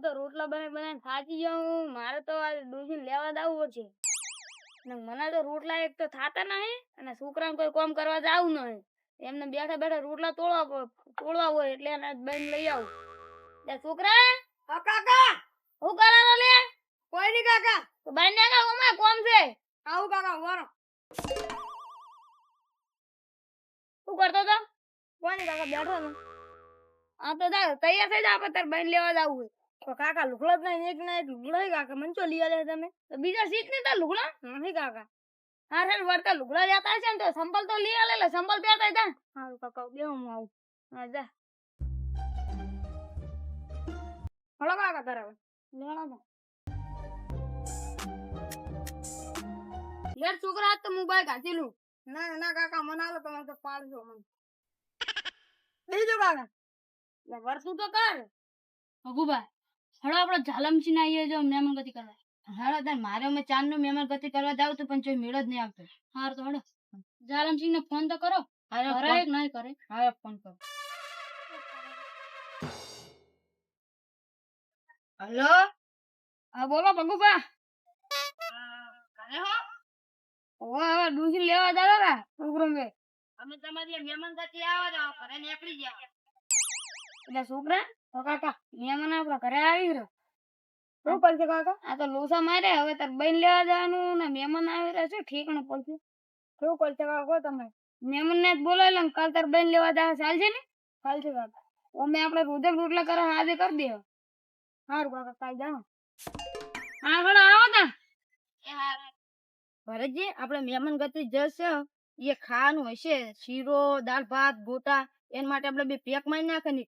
તો રોટલા બનાવીને થાકી જાઉં. મારે તો આ ડોશીને લેવા જાવું છે ને મને તો રોટલા એક તો થાતા નહીં અને છોકરાને કોઈ કામ કરવા જાવું નહીં. એમને બેઠા બેઠા રોટલા તોડવા હોય એટલે એને બેન લઈ આવું. લે છોકરા, કાકા હું કરારો લે? કોઈ નહીં કાકા. તો બેન ને કા ઓમાં કોમ છે? આવું કાકા વારો. શું કરતો તો? કોઈ નહીં કાકા બેઠો ને. આ તો તૈયાર થઈ જા, આપણે તાર બેન લેવા જાવું હોય. તો કાકા લુગડો જ નહીં, એક ના એક લુગડો હે કાકા. મને ચો લઈ આલે તમે? તો બીજા સીટ ને તાર લુગડા નહીં કાકા. હા રે વર્તા લુગડા લેતા છે ને તો સંભલ તો લઈ આલે. સંભલ પહેરતા જા. હારું કાકા બે હું આવું. હા જા. હળો કાકા તારે હવે. લેણા યાર છોકરા આજ તો મોબાઈલ કાઢી લઉં. ના ના કાકા મને આલો તમે તો પાડજો મને. બીજું કાકા લે વરસું તો કર. ભગુભાઈ હળો આપણે ઝાલમસી ના આવીએ જો મહેમાન ગતિ કરવા. હળો તાર મારે અમે ચાંદ નું મહેમાન ગતિ કરવા જાવ તો પણ કોઈ મેળ જ નહીં આવતો. હારું તો હળો ઝાલમસિંહ ને ફોન તો કરો. કરે કે નહીં કરે? હા ફોન કરો. હેલો, હા બોલો ભગુભા. કરે હો ઓવા હવે ડુસી લેવા જાવ રા છોકરો મે. અમે તમારી મહેમાન ગતિ આવા જાવ ઘરે નીકળી જાવ. એટલે છોકરા તો કાકા મહેમાન આપણા ઘરે આવી રહ્યો. શું પડશે કાકા? આ તો લોસા મારે હવે તાર બહેન લેવા જવાનું ને મહેમાન આવી રહ્યા છે ઠીકણું પડશે. શું પડશે કાકા તમે? મહેમાન ને જ બોલાવી લે કાલ તાર બહેન લેવા જાય ચાલશે ને? ચાલશે કાકા. અમે આપણે રોજે રોટલા કરે આજે કરી દે. સારું કાકા કાલ જાઓ. હા ઘણો આવો તા. ભરતજી આપણે મહેમાન ગતિ જશે એ ખાવાનું હશે શીરો દાળ ભાત ગોટા એના માટે આપણે બે પેક મારી નાખે ને.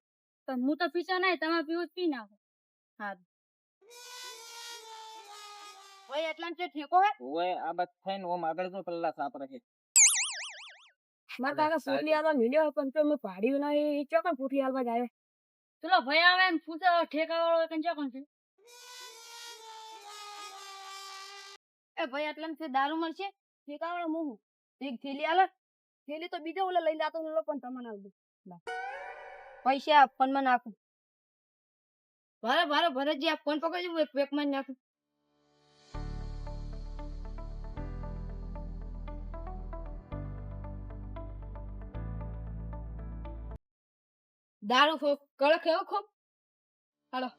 પણ હું તો પીશો નહીં, તમે પીવો જ પી નાખો. હા ઓય એટલા છે ઠેકો હે ઓય આ બસ થઈને ઓમ આગળ જો પેલા સાપ રાખે. મારા કાકા ફૂટલી આલવા મળ્યો પણ તો મેં પાડ્યું નહીં. ચોકન ફૂટલી આલવા જાય. ચલો ભાઈ આવે ને પૂછો ઠેકા વાળો કંચા કોણ છે? એ ભાઈ એટલા છે દારૂ મળશે ઠેકાવાળો મું એક થેલી આલે. થેલી તો બીજો ઓલે લઈ જાતો નલો પણ તમને આલ દઉં. પૈસા ફોન માં નાખું. ભારે ભારે ભરતજી આ ફોન પકડજો એક પેક માં નાખું. દારૂ ખો કડક એવો ખો. હાલો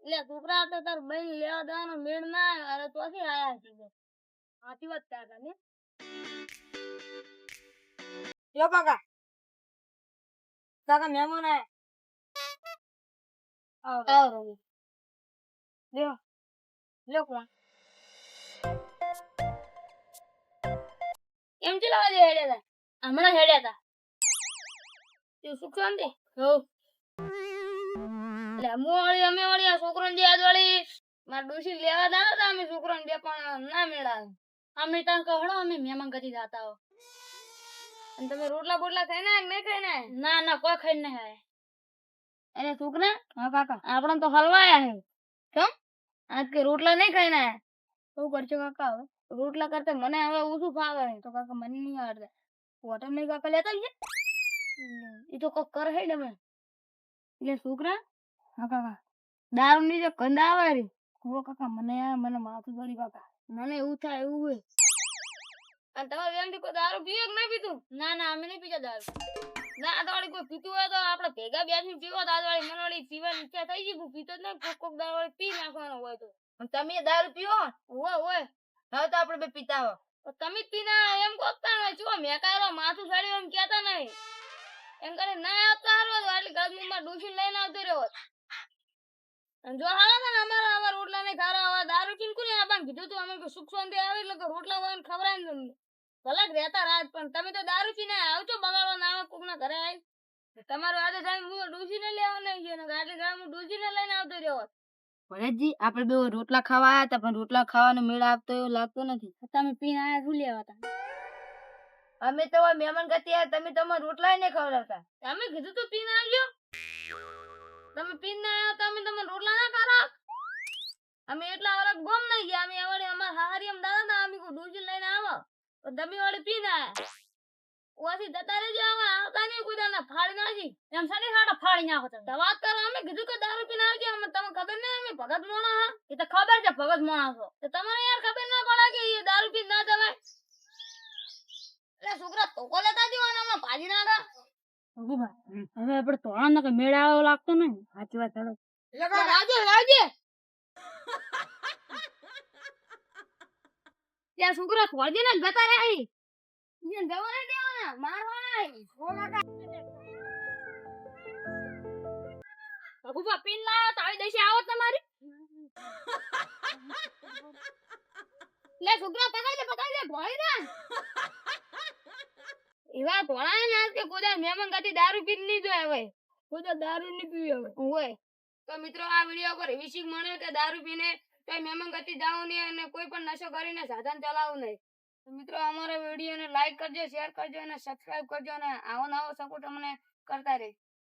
એટલે છોકરા તો તાર બહેન લેવા જવાનો મેળ ના આવ્યો. અરે તો ક્યાંથી આયા છે? સાચી વાત કાકા ને. યો કાકા કાકા મહેમાન આયા. આવો રમી. લ્યો લ્યો કોણ? એમ ચલાવા દે હેડ્યા તા. હમણાં હેડ્યા તા. તું સુખ શાંતિ? હો. એટલે અમે વળી આ છોકરાને જે આજવાળી મારા ડોશી લેવા દાતા તા અમે છોકરાને બે પણ ના મેળા. અમે ત્યાં કહો અમે મહેમાન ગતિ જાતા હો. અને તમે રોટલા બોટલા ખાઈને આયા કે નહીં ખાઈને આયા? ના ના કોઈ ખાઈ નહીં આવે. અરે છોકરા હા કાકા આપણે તો હલવાયા હે. કેમ આજ કે રોટલા નહીં ખાઈને આયા? શું કરશો કાકા હવે? રોટલા કરતા મને હવે ઓછું ફાવે. તો કાકા મને નહીં આવડે. હોટલ નહીં કાકા લેતા આવીએ. એ તો કોક કરે હે તમે. એટલે છોકરા હા કાકા. દારૂ ની જે ગંધ આવે રે હો કાકા મને માથું ધરી કાકા. મને એવું થાય એવું હોય. અને તમારે એમ કોઈ દારૂ પીવે કે ના પીતું? ના ના અમે નહીં પીતા દારૂ. ના આ તો વાળી કોઈ પીતું હોય તો આપણે ભેગા બેસીને પીવો. તો આ વાળી મને વાળી પીવાની ઈચ્છા થઈ ગઈ. હું પીતો જ નહીં. કોક દારૂ વાળી પી નાખવાનો હોય તો. પણ તમે દારૂ પીવો હોય હવે તો આપણે બે પીતા હો. તો તમે જ પીના એમ કોકતા હોય. જો મેં કારો માથું સાડ્યું એમ કહેતા નહીં. એમ કરે ના આવતા હારો એટલે ગરમીમાં ડૂસીને લઈને આવતો રહ્યો. અને જો હાલો ને અમારા રોટલા ને ખારા હવે દારૂ પીને કોને આપણને કીધું તું અમે સુખ શાંતિ આવે એટલે કે રોટલા હોય ને ખવડાય ને ભલે રહેતા રાત. પણ તમે તો દારૂ પીને આવજો બગાડવા ના આવે કોકના ઘરે આવી. તમારું આજે સાહેબ હું ડૂસીને લેવા નહીં ગયો ને આટલી ગામ હું ડૂસીને લઈને આવતો રહ્યો. ભરતજી આપણે બે રોટલા ખાવા આવ્યા હતા પણ રોટલા ખાવાનો મેળ આપતો એવો લાગતો નથી. તમે પીને આયા શું લેવા હતા? અમે તો મહેમાન ગતિ આવ્યા તમે તો અમારે રોટલા નહીં ખવડાવતા. તમે કીધું તું પીને આવજો. તમે પીને આવ્યા તો અમે તમને રોટલા ના કરો. અમે એટલા વરસ ગોમ નહીં ગયા. અમે વળી અમારા હારી દાદા હતા અમે કોઈ ડૂસી લઈને આવો તો તમે વળી પીને આયા. ઓથી જતા રહેજો હવે આવતા નહીં કુદાને ફાડી નાખી એમ સાડી સાડા ફાડી નાખો તમે તો વાત કરો અમે કીધું કે દારૂ પીને આવજો અમે તમને ખબર નહીં અમે ભગત મોણા હા એ તો ખબર છે ભગત માણસ છો તો તમારે યાર ખબર ના પડે કે એ દારૂ પીને ના જવાય એટલે છોકરા તોકો લેતા દ્યો અને આમાં ભાજી નાખા ભગુભાઈ હવે આપણે તોરણ કે મેળ આવો લાગતો નહીં સાચી વાત હેડો રાજે ત્યાં છોકરા થોડી ને જતા રહે અહીં જવા નહીં દેવાના મારવાના ભગુભા પીન લાયો તો આવી દેશે આવો તમારી લે છોકરા પકડ દે ભોળી દે એવા ભોળા ને કે કોઈ મહેમાન ગાતી દારૂ પી નહીં જોય હવે કોઈ દારૂ નહીં પીવી હવે હોય તો મિત્રો આ વિડીયો પર એવી શીખ મળે કે દારૂ પીને કોઈ મહેમાન ગતિ જાવું નહીં અને કોઈ પણ નશો કરીને સાધન ચલાવવું નહીં તો મિત્રો અમારા વિડીયોને લાઈક કરજો શેર કરજો અને સબસ્ક્રાઇબ કરજો અને આવો નવો સપોર્ટ અમને કરતા રહેજો